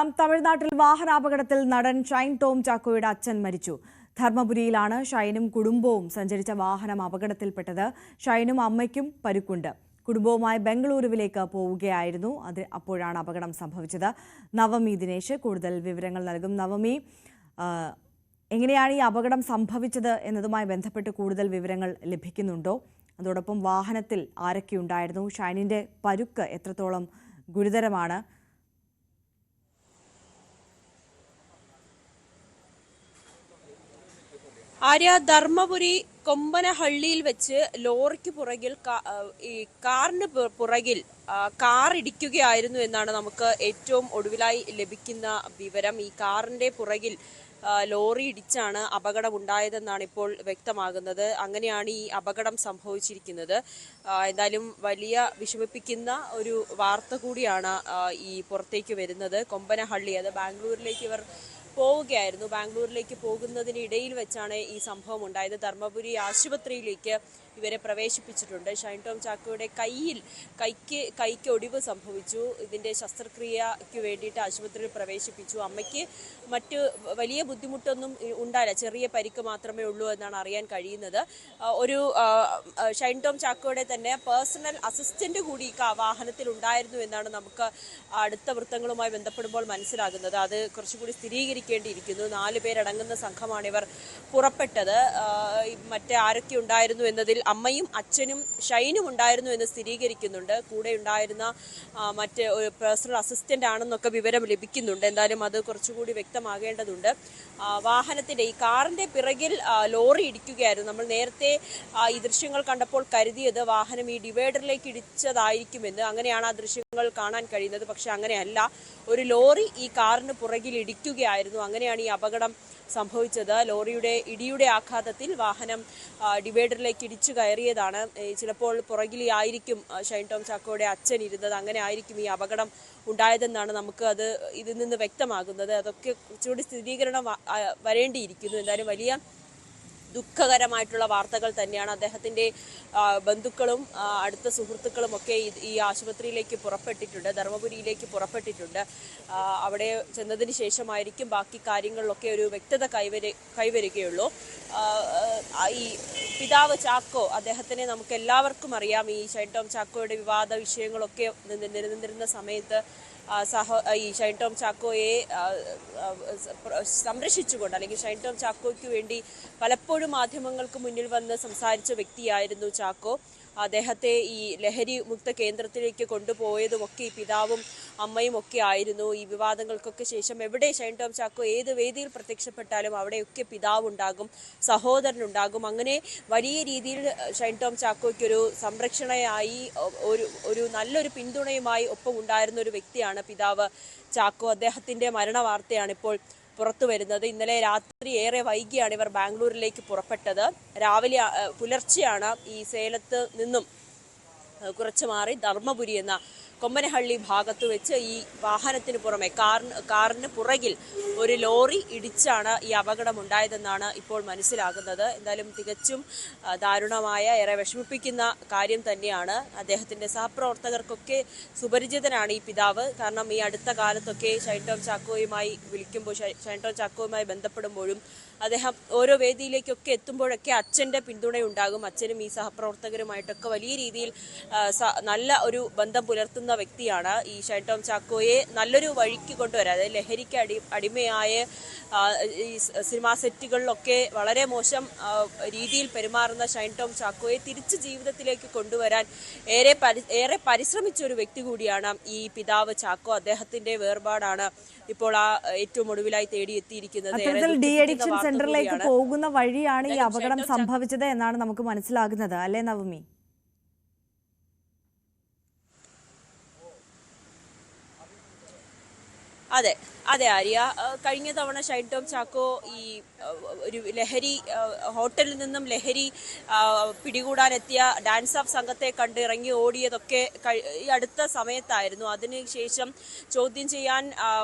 തുടരാം. തമിഴ്നാട്ടിൽ വാഹനാപകടത്തിൽ നടൻ ഷൈൻ ടോം ചാക്കോയുടെ അച്ഛൻ മരിച്ചു. ധർമ്മപുരിയിലാണ് ഷൈനും കുടുംബവും സഞ്ചരിച്ച വാഹനം അപകടത്തിൽപ്പെട്ടത്. ഷൈനും അമ്മയ്ക്കും പരുക്കുണ്ട്. കുടുംബവുമായി ബംഗളൂരുവിലേക്ക് പോവുകയായിരുന്നു. അപ്പോഴാണ് അപകടം സംഭവിച്ചത്. നവമി ദിനേശ് കൂടുതൽ വിവരങ്ങൾ നൽകും. നവമി, എങ്ങനെയാണ് ഈ അപകടം സംഭവിച്ചത് എന്നതുമായി ബന്ധപ്പെട്ട് കൂടുതൽ വിവരങ്ങൾ ലഭിക്കുന്നുണ്ടോ? അതോടൊപ്പം വാഹനത്തിൽ ആരൊക്കെയുണ്ടായിരുന്നു? ഷൈനിന്റെ പരുക്ക് എത്രത്തോളം ഗുരുതരമാണ്? ആര്യ, ധർമ്മപുരി കൊമ്പനഹള്ളിയിൽ വെച്ച് ലോറിക്ക് പുറകിൽ ഈ കാറിന് പുറകിൽ കാർ ഇടിക്കുകയായിരുന്നു എന്നാണ് നമുക്ക് ഏറ്റവും ഒടുവിലായി ലഭിക്കുന്ന വിവരം. ഈ കാറിന്റെ പുറകിൽ ലോറി ഇടിച്ചാണ് അപകടമുണ്ടായതെന്നാണ് ഇപ്പോൾ വ്യക്തമാകുന്നത്. അങ്ങനെയാണ് ഈ അപകടം സംഭവിച്ചിരിക്കുന്നത്. എന്തായാലും വലിയ വിഷമിപ്പിക്കുന്ന ഒരു വാർത്ത കൂടിയാണ് ഈ പുറത്തേക്ക് വരുന്നത്. കൊമ്പനഹള്ളി, അത് ബാംഗ്ലൂരിലേക്ക് ഇവർ പോവുകയായിരുന്നു. ബാംഗ്ലൂരിലേക്ക് പോകുന്നതിനിടയിൽ വെച്ചാണ് ഈ സംഭവം ഉണ്ടായത്. ധർമ്മപുരി ആശുപത്രിയിലേക്ക് ഇവരെ പ്രവേശിപ്പിച്ചിട്ടുണ്ട്. ഷൈൻ ടോം ചാക്കോയുടെ കൈക്ക് ഒടിവ് സംഭവിച്ചു. ഇതിന്റെ ശസ്ത്രക്രിയയ്ക്ക് വേണ്ടിയിട്ട് ആശുപത്രിയിൽ പ്രവേശിപ്പിച്ചു. അമ്മയ്ക്ക് മറ്റ് വലിയ ബുദ്ധിമുട്ടൊന്നും ഉണ്ടായില്ല, ചെറിയ പരിക്ക് മാത്രമേ ഉള്ളൂ എന്നാണ് അറിയാൻ കഴിയുന്നത്. ഒരു ഷൈൻ ടോം ചാക്കോയുടെ തന്നെ പേഴ്സണൽ അസിസ്റ്റന്റ് കൂടി വാഹനത്തിൽ ഉണ്ടായിരുന്നു എന്നാണ് നമുക്ക് അടുത്ത വൃത്തങ്ങളുമായി ബന്ധപ്പെടുമ്പോൾ മനസ്സിലാകുന്നത്. അത് കുറച്ചുകൂടി സ്ഥിരീകരിക്കേണ്ടിയിരിക്കുന്നു. 4 പേരടങ്ങുന്ന സംഘമാണ് ഇവർ പുറപ്പെട്ടത്. മറ്റേ ആരൊക്കെ ഉണ്ടായിരുന്നു എന്നതിൽ അമ്മയും അച്ഛനും ഷൈനും ഉണ്ടായിരുന്നു എന്ന് സ്ഥിരീകരിക്കുന്നുണ്ട്. കൂടെ ഉണ്ടായിരുന്ന മറ്റ് ഒരു പേഴ്സണൽ അസിസ്റ്റന്റ് ആണെന്നൊക്കെ വിവരം ലഭിക്കുന്നുണ്ട്. എന്തായാലും അത് കുറച്ചുകൂടി വ്യക്തമാകേണ്ടതുണ്ട്. വാഹനത്തിന്റെ, ഈ കാറിന്റെ പിറകിൽ ലോറി ഇടിക്കുകയായിരുന്നു. നമ്മൾ നേരത്തെ ഈ ദൃശ്യങ്ങൾ കണ്ടപ്പോൾ കരുതിയത് വാഹനം ഈ ഡിവൈഡറിലേക്ക് ഇടിച്ചതായിരിക്കുമെന്ന്. അങ്ങനെയാണ് ആ ദൃശ്യങ്ങൾ കാണാൻ കഴിയുന്നത്. പക്ഷെ അങ്ങനെയല്ല, ഒരു ലോറി ഈ കാറിന് പുറകിൽ ഇടിക്കുകയായിരുന്നു. അങ്ങനെയാണ് ഈ അപകടം സംഭവിച്ചത്. ഇടിയുടെ ആഘാതത്തിൽ വാഹനം ഡിവൈഡറിലേക്ക് ഇടിച്ചു കയറിയതാണ്. ചിലപ്പോൾ പുറകിലായിരിക്കും ഷൈൻ ടോം ചാക്കോയുടെ അച്ഛൻ ഇരുന്നത്. അങ്ങനെ ആയിരിക്കും ഈ അപകടം ഉണ്ടായതെന്നാണ് നമുക്ക് ഇതിൽ നിന്ന് വ്യക്തമാകുന്നത്. അതൊക്കെ കുറച്ചുകൂടി സ്ഥിരീകരണം വരേണ്ടിയിരിക്കുന്നു. എന്തായാലും വലിയ ദുഃഖകരമായിട്ടുള്ള വാർത്തകൾ തന്നെയാണ്. അദ്ദേഹത്തിന്റെ ബന്ധുക്കളും അടുത്ത സുഹൃത്തുക്കളും ഒക്കെ ഈ ആശുപത്രിയിലേക്ക് പുറപ്പെട്ടിട്ടുണ്ട്, ധർമ്മപുരിയിലേക്ക് പുറപ്പെട്ടിട്ടുണ്ട്. അവിടെ ചെന്നതിന് ശേഷമായിരിക്കും ബാക്കി കാര്യങ്ങളിലൊക്കെ ഒരു വ്യക്തത കൈവരികയുള്ളൂ. ഈ പിതാവ് ചാക്കോ, അദ്ദേഹത്തിനെ നമുക്ക് എല്ലാവർക്കും അറിയാം. ഈ ഷൈൻ ടോം ചാക്കോയുടെ വിവാദ വിഷയങ്ങളൊക്കെ നിലനിന്നിരുന്ന സമയത്ത് ഈ ഷൈൻ ടോം ചാക്കോയെ സംരക്ഷിച്ചുകൊണ്ട്, അല്ലെങ്കിൽ ഷൈൻ ടോം ചാക്കോയ്ക്ക് വേണ്ടി പലപ്പോഴും മാധ്യമങ്ങൾക്ക് മുന്നിൽ വന്ന് സംസാരിച്ച വ്യക്തിയായിരുന്നു ചാക്കോ. അദ്ദേഹത്തെ ഈ ലഹരി മുക്ത കേന്ദ്രത്തിലേക്ക് കൊണ്ടുപോയതുമൊക്കെ ഈ പിതാവും അമ്മയും ഒക്കെ ആയിരുന്നു. ഈ വിവാദങ്ങൾക്കൊക്കെ ശേഷം എവിടെ ഷൈൻ ടോം ചാക്കോ ഏത് വേദിയിൽ പ്രത്യക്ഷപ്പെട്ടാലും അവിടെയൊക്കെ പിതാവുണ്ടാകും, സഹോദരനുണ്ടാകും. അങ്ങനെ വലിയ രീതിയിൽ ഷൈൻ ടോം ചാക്കോയ്ക്കൊരു സംരക്ഷണയായി, ഒരു നല്ലൊരു പിന്തുണയുമായി ഒപ്പം ഉണ്ടായിരുന്ന ഒരു വ്യക്തിയാണ് പിതാവ് ചാക്കോ. അദ്ദേഹത്തിന്റെ മരണ വാർത്തയാണ് ഇപ്പോൾ പുറത്തു വരുന്നത്. ഇന്നലെ രാത്രി ഏറെ വൈകിയാണ് ഇവർ ബാംഗ്ലൂരിലേക്ക് പുറപ്പെട്ടത്. രാവിലെ പുലർച്ചെയാണ് ഈ സേലത്ത് നിന്നും കുറച്ച് മാറി ധർമ്മപുരി എന്ന കൊമ്പനഹള്ളി ഭാഗത്ത് വെച്ച് ഈ വാഹനത്തിന് പുറമെ കാറിന് പുറകിൽ ഒരു ലോറി ഇടിച്ചാണ് ഈ അപകടം ഉണ്ടായതെന്നാണ് ഇപ്പോൾ മനസ്സിലാകുന്നത്. എന്തായാലും തികച്ചും ദാരുണമായ, ഏറെ വിഷമിപ്പിക്കുന്ന കാര്യം തന്നെയാണ്. അദ്ദേഹത്തിന്റെ സഹപ്രവർത്തകർക്കൊക്കെ സുപരിചിതനാണ് ഈ പിതാവ്. കാരണം ഈ അടുത്ത കാലത്തൊക്കെ ഷൈൻ ടോം ചാക്കോയുമായി വിളിക്കുമ്പോൾ, ഷൈൻ ടോം ചാക്കോയുമായി ബന്ധപ്പെടുമ്പോഴും അദ്ദേഹം ഓരോ വേദിയിലേക്കൊക്കെ എത്തുമ്പോഴൊക്കെ അച്ഛൻ്റെ പിന്തുണയുണ്ടാകും. അച്ഛനും ഈ സഹപ്രവർത്തകരുമായിട്ടൊക്കെ വലിയ രീതിയിൽ നല്ല ഒരു ബന്ധം പുലർത്തുന്ന വ്യക്തിയാണ്. ഈ ഷൈൻ ടോം ചാക്കോയെ നല്ലൊരു വഴിക്ക് കൊണ്ടുവരാൻ, അതായത് ലഹരിക്ക് അടിമയായ ഈ സിനിമാ സെറ്റുകളിലൊക്കെ വളരെ മോശം രീതിയിൽ പെരുമാറുന്ന ഷൈൻ ടോം ചാക്കോയെ തിരിച്ച് ജീവിതത്തിലേക്ക് കൊണ്ടുവരാൻ ഏറെ പരിശ്രമിച്ച ഒരു വ്യക്തി കൂടിയാണ് ഈ പിതാവ് ചാക്കോ. അദ്ദേഹത്തിന്റെ വേർപാടാണ് ഇപ്പോൾ ഏറ്റവും ഒടുവിലായി തേടിയെത്തിയിരിക്കുന്നത്. സെന്ററിലേക്ക് പോകുന്ന വഴിയാണ് ഈ അപകടം സംഭവിച്ചത് എന്നാണ് നമുക്ക് മനസ്സിലാകുന്നത്, അല്ലേ നവമി? അതെ ആര്യ, കഴിഞ്ഞ തവണ ഷൈൻ ടോം ചാക്കോ ഈ ഒരു ലഹരി ഹോട്ടലിൽ നിന്നും ലഹരി പിടികൂടാനെത്തിയ ഡാൻസ് ഓഫ് സംഘത്തെ കണ്ട് ഇറങ്ങി ഓടിയതൊക്കെ ഈ അടുത്ത സമയത്തായിരുന്നു. അതിനുശേഷം ചോദ്യം ചെയ്യാൻ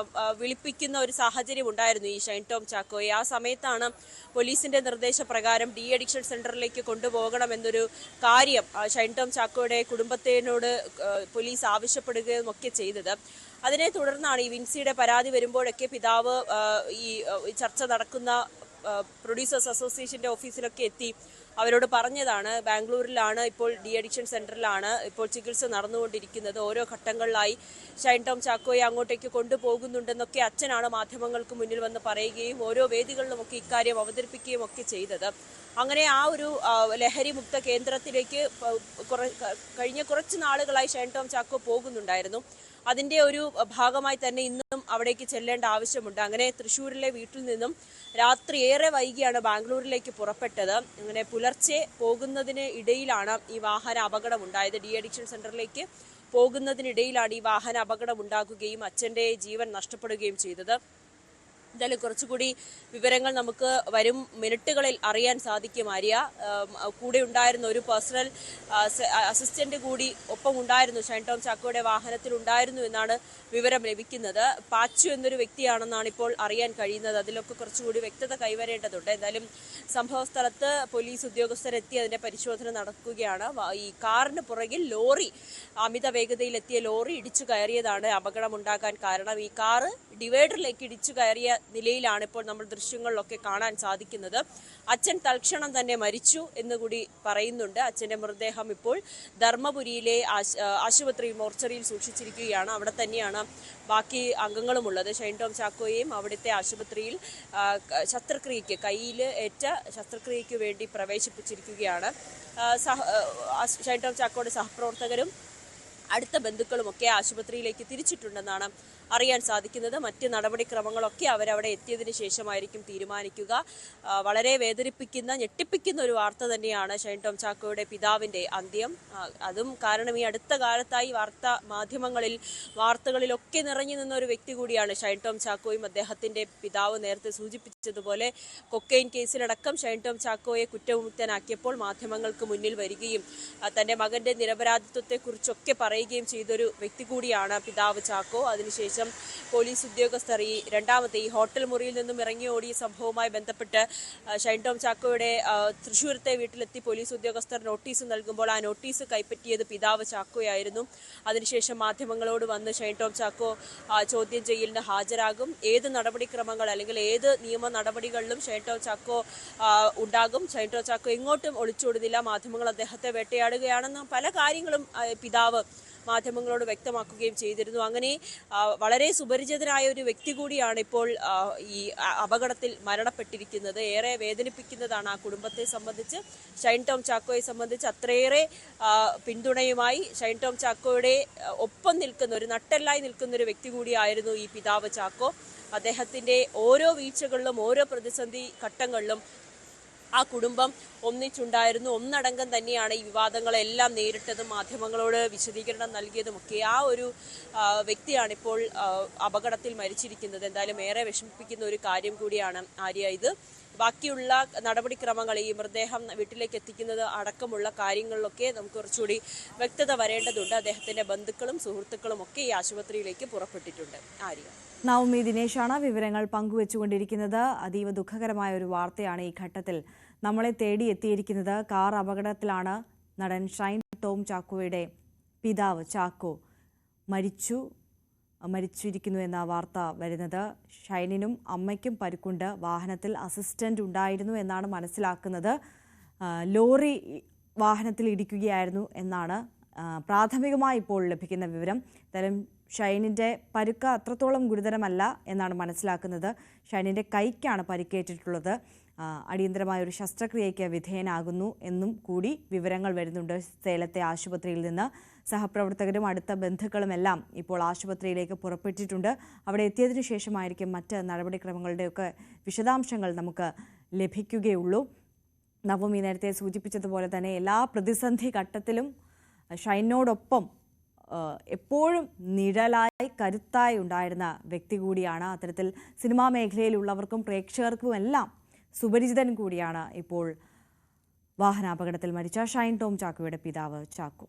വിളിപ്പിക്കുന്ന ഒരു സാഹചര്യം ഉണ്ടായിരുന്നു ഈ ഷൈൻ ടോം ചാക്കോയെ. ആ സമയത്താണ് പോലീസിന്റെ നിർദ്ദേശപ്രകാരം ഡി അഡിക്ഷൻ സെന്ററിലേക്ക് കൊണ്ടുപോകണമെന്നൊരു കാര്യം ഷൈൻ ടോം ചാക്കോയുടെ കുടുംബത്തിനോട് പോലീസ് ആവശ്യപ്പെടുകയും ഒക്കെ ചെയ്തത്. അതിനെ തുടർന്നാണ് ഈ വിൻസിയുടെ പരാതി വരുമ്പോഴൊക്കെ പിതാവ് ഈ ചർച്ച നടക്കുന്ന പ്രൊഡ്യൂസേഴ്സ് അസോസിയേഷന്റെ ഓഫീസിലൊക്കെ എത്തി അവരോട് പറഞ്ഞതാണ്. ബാംഗ്ലൂരിലാണ് ഇപ്പോൾ ഡി അഡിക്ഷൻ സെന്ററിലാണ് ഇപ്പോൾ ചികിത്സ നടന്നുകൊണ്ടിരിക്കുന്നത്. ഓരോ ഘട്ടങ്ങളിലായി ഷൈൻ ടോം ചാക്കോയെ അങ്ങോട്ടേക്ക് കൊണ്ടുപോകുന്നുണ്ടെന്നൊക്കെ അച്ഛനാണ് മാധ്യമങ്ങൾക്ക് മുന്നിൽ വന്ന് പറയുകയും ഓരോ വേദികളിലുമൊക്കെ ഇക്കാര്യം അവതരിപ്പിക്കുകയും ഒക്കെ ചെയ്തത്. അങ്ങനെ ആ ഒരു ലഹരി മുക്ത കേന്ദ്രത്തിലേക്ക് കഴിഞ്ഞ കുറച്ച് നാളുകളായി ഷൈൻ ടോം ചാക്കോ പോകുന്നുണ്ടായിരുന്നു. അതിന്റെ ഒരു ഭാഗമായി തന്നെ ഇന്നും അവിടേക്ക് ചെല്ലേണ്ട ആവശ്യമുണ്ട്. അങ്ങനെ തൃശ്ശൂരിലെ വീട്ടിൽ നിന്നും രാത്രി ഏറെ വൈകിയാണ് ബാംഗ്ലൂരിലേക്ക് പുറപ്പെട്ടത്. അങ്ങനെ പുലർച്ചെ പോകുന്നതിന് ഇടയിലാണ് ഈ വാഹന അപകടം ഉണ്ടായത്. ഡി അഡിക്ഷൻ സെന്ററിലേക്ക് പോകുന്നതിനിടയിലാണ് ഈ വാഹന അപകടം ഉണ്ടാകുകയും അച്ഛൻ്റെ ജീവൻ നഷ്ടപ്പെടുകയും ചെയ്തത്. എന്തായാലും കുറച്ചുകൂടി വിവരങ്ങൾ നമുക്ക് വരും മിനിറ്റുകളിൽ അറിയാൻ സാധിക്കും. ആര്യ, കൂടെ ഉണ്ടായിരുന്ന ഒരു പേഴ്സണൽ അസിസ്റ്റന്റ് കൂടി ഒപ്പം ഉണ്ടായിരുന്നു, ഷൈൻ ടോം ചാക്കോയുടെ വാഹനത്തിൽ ഉണ്ടായിരുന്നു എന്നാണ് വിവരം ലഭിക്കുന്നത്. പാച്ചു എന്നൊരു വ്യക്തിയാണെന്നാണ് ഇപ്പോൾ അറിയാൻ കഴിയുന്നത്. അതിലൊക്കെ കുറച്ചുകൂടി വ്യക്തത കൈവരേണ്ടതുണ്ട്. എന്തായാലും സംഭവ സ്ഥലത്ത് പോലീസ് ഉദ്യോഗസ്ഥരെത്തി അതിന്റെ പരിശോധന നടക്കുകയാണ്. ഈ കാറിന് പുറകിൽ ലോറി, അമിത വേഗതയിലെത്തിയ ലോറി ഇടിച്ചു കയറിയതാണ് അപകടമുണ്ടാകാൻ കാരണം. ഈ കാറ് ഡിവൈഡറിലേക്ക് ഇടിച്ചു കയറിയ നിലയിലാണ് ഇപ്പോൾ നമ്മൾ ദൃശ്യങ്ങളിലൊക്കെ കാണാൻ സാധിക്കുന്നത്. അച്ഛൻ തൽക്ഷണം തന്നെ മരിച്ചു എന്നുകൂടി പറയുന്നുണ്ട്. അച്ഛന്റെ മൃതദേഹം ഇപ്പോൾ ധർമ്മപുരിയിലെ ആശുപത്രി മോർച്ചറിയിൽ സൂക്ഷിച്ചിരിക്കുകയാണ്. അവിടെ തന്നെയാണ് ബാക്കി അംഗങ്ങളുമുള്ളത്. ഷൈൻ ടോം ചാക്കോയെയും അവിടുത്തെ ആശുപത്രിയിൽ ശസ്ത്രക്രിയയ്ക്ക്, കയ്യിൽ ഏറ്റ ശസ്ത്രക്രിയയ്ക്ക് വേണ്ടി പ്രവേശിപ്പിച്ചിരിക്കുകയാണ്. ഷൈൻ ടോം ചാക്കോയുടെ സഹപ്രവർത്തകരും അടുത്ത ബന്ധുക്കളുമൊക്കെ ആശുപത്രിയിലേക്ക് തിരിച്ചിട്ടുണ്ടെന്നാണ് അറിയാൻ സാധിക്കുന്നത്. മറ്റ് നടപടിക്രമങ്ങളൊക്കെ അവരവിടെ എത്തിയതിനു ശേഷമായിരിക്കും തീരുമാനിക്കുക. വളരെ വേദനിപ്പിക്കുന്ന, ഞെട്ടിപ്പിക്കുന്ന ഒരു വാർത്ത തന്നെയാണ് ഷൈൻ ടോം ചാക്കോയുടെ പിതാവിൻ്റെ അന്ത്യം. അതും കാരണം ഈ അടുത്ത കാലത്തായി വാർത്തകളിലൊക്കെ നിറഞ്ഞു നിന്ന ഒരു വ്യക്തി കൂടിയാണ് ഷൈൻ ടോം ചാക്കോയും. അദ്ദേഹത്തിൻ്റെ പിതാവ് നേരത്തെ സൂചിപ്പിച്ചതുപോലെ കൊക്കൈൻ കേസിലടക്കം ഷൈൻ ടോം ചാക്കോയെ കുറ്റവിമുക്തനാക്കിയപ്പോൾ മാധ്യമങ്ങൾക്ക് മുന്നിൽ വരികയും തൻ്റെ മകൻ്റെ നിരപരാധിത്വത്തെക്കുറിച്ചൊക്കെ പറയുകയും ചെയ്തൊരു വ്യക്തി കൂടിയാണ് പിതാവ് ചാക്കോ. അതിനുശേഷം പോലീസ് ഉദ്യോഗസ്ഥർ ഈ ഹോട്ടൽ മുറിയിൽ നിന്നും ഇറങ്ങി ഓടിയ സംഭവവുമായി ബന്ധപ്പെട്ട് ഷൈൻ ടോം ചാക്കോയുടെ തൃശ്ശൂരത്തെ വീട്ടിലെത്തി പോലീസ് ഉദ്യോഗസ്ഥർ നോട്ടീസ് നൽകുമ്പോൾ ആ നോട്ടീസ് കൈപ്പറ്റിയത് പിതാവ് ചാക്കോയായിരുന്നു. അതിനുശേഷം മാധ്യമങ്ങളോട് വന്ന് ഷൈൻ ടോം ചാക്കോ ചോദ്യം ചെയ്യലിന് ഹാജരാകും. ഏത് നടപടിക്രമങ്ങൾ അല്ലെങ്കിൽ ഏത് നിയമ നടപടികളിലും ഷൈൻ ടോം ചാക്കോ ഉണ്ടാകും. ഷൈൻ ടോം ചാക്കോ എങ്ങോട്ടും ഒളിച്ചോടുന്നില്ല. മാധ്യമങ്ങൾ അദ്ദേഹത്തെ വേട്ടയാടുകയാണെന്ന് പല കാര്യങ്ങളും പിതാവ് മാധ്യമങ്ങളോട് വ്യക്തമാക്കുകയും ചെയ്തിരുന്നു. അങ്ങനെ വളരെ സുപരിചിതനായ ഒരു വ്യക്തി കൂടിയാണ് ഇപ്പോൾ ഈ അപകടത്തിൽ മരണപ്പെട്ടിരിക്കുന്നത്. ഏറെ വേദനിപ്പിക്കുന്നതാണ് ആ കുടുംബത്തെ സംബന്ധിച്ച്. ഷൈൻ ടോം ചാക്കോയെ സംബന്ധിച്ച് അത്രയേറെ പിന്തുണയുമായി ഷൈൻ ടോം ചാക്കോയുടെ ഒപ്പം നിൽക്കുന്ന, ഒരു നട്ടെല്ലായി നിൽക്കുന്ന ഒരു വ്യക്തി കൂടിയായിരുന്നു ഈ പിതാവ് ചാക്കോ. അദ്ദേഹത്തിൻ്റെ ഓരോ വീഴ്ചകളിലും ഓരോ പ്രതിസന്ധി ഘട്ടങ്ങളിലും ആ കുടുംബം ഒന്നിച്ചുണ്ടായിരുന്നു. ഒന്നടങ്കം തന്നെയാണ് ഈ വിവാദങ്ങളെല്ലാം നേരിട്ടതും മാധ്യമങ്ങളോട് വിശദീകരണം നൽകിയതുമൊക്കെ. ആ ഒരു വ്യക്തിയാണിപ്പോൾ അപകടത്തിൽ മരിച്ചിരിക്കുന്നത്. എന്തായാലും ഏറെ വിഷമിപ്പിക്കുന്ന ഒരു കാര്യം കൂടിയാണ് ആര്യ ഇത്. ബാക്കിയുള്ള നടപടിക്രമങ്ങൾ, ഈ മൃതദേഹം വീട്ടിലേക്ക് എത്തിക്കുന്നത് അടക്കമുള്ള കാര്യങ്ങളിലൊക്കെ നമുക്ക് കുറച്ചുകൂടി വ്യക്തത വരേണ്ടതുണ്ട്. അദ്ദേഹത്തിൻ്റെ ബന്ധുക്കളും സുഹൃത്തുക്കളും ഒക്കെ ഈ ആശുപത്രിയിലേക്ക് പുറപ്പെട്ടിട്ടുണ്ട്. ആര്യ. നവമി ദിനേശാണ് വിവരങ്ങൾ പങ്കുവച്ചുകൊണ്ടിരിക്കുന്നത്. അതീവ ദുഃഖകരമായ ഒരു വാർത്തയാണ് ഈ ഘട്ടത്തിൽ നമ്മളെ തേടി എത്തിയിരിക്കുന്നത്. കാർ അപകടത്തിലാണ് നടൻ ഷൈൻ ടോം ചാക്കോയുടെ പിതാവ് ചാക്കോ മരിച്ചിരിക്കുന്നു എന്ന വാർത്ത വരുന്നത്. ഷൈനിനും അമ്മയ്ക്കും പരിക്കുണ്ട്. വാഹനത്തിൽ അസിസ്റ്റന്റ് ഉണ്ടായിരുന്നു എന്നാണ് മനസ്സിലാക്കുന്നത്. ലോറി വാഹനത്തിൽ ഇടിക്കുകയായിരുന്നു എന്നാണ് പ്രാഥമികമായി ഇപ്പോൾ ലഭിക്കുന്ന വിവരം. എന്തായാലും ഷൈനിൻ്റെ പരുക്ക് അത്രത്തോളം ഗുരുതരമല്ല എന്നാണ് മനസ്സിലാക്കുന്നത്. ഷൈനിൻ്റെ കൈക്കാണ് പരിക്കേറ്റിട്ടുള്ളത്. അടിയന്തരമായ ഒരു ശസ്ത്രക്രിയയ്ക്ക് വിധേയനാകുന്നു എന്നും കൂടി വിവരങ്ങൾ വരുന്നുണ്ട്. സേലത്തെ ആശുപത്രിയിൽ നിന്ന് സഹപ്രവർത്തകരും അടുത്ത ബന്ധുക്കളുമെല്ലാം ഇപ്പോൾ ആശുപത്രിയിലേക്ക് പുറപ്പെട്ടിട്ടുണ്ട്. അവിടെ എത്തിയതിനു ശേഷമായിരിക്കും മറ്റ് നടപടിക്രമങ്ങളുടെയൊക്കെ വിശദാംശങ്ങൾ നമുക്ക് ലഭിക്കുകയുള്ളൂ. നവമി നേരത്തെ സൂചിപ്പിച്ചതുപോലെ തന്നെ എല്ലാ പ്രതിസന്ധി ഘട്ടത്തിലും ഷൈനോടൊപ്പം എപ്പോഴും നിഴലായി കരുത്തായി ഉണ്ടായിരുന്ന വ്യക്തി കൂടിയാണ്. അത്തരത്തിൽ സിനിമാ മേഖലയിലുള്ളവർക്കും പ്രേക്ഷകർക്കും എല്ലാം സുപരിചിതൻ കൂടിയാണ് ഇപ്പോൾ വാഹനാപകടത്തിൽ മരിച്ച ഷൈൻ ടോം ചാക്കോയുടെ പിതാവ് ചാക്കോ.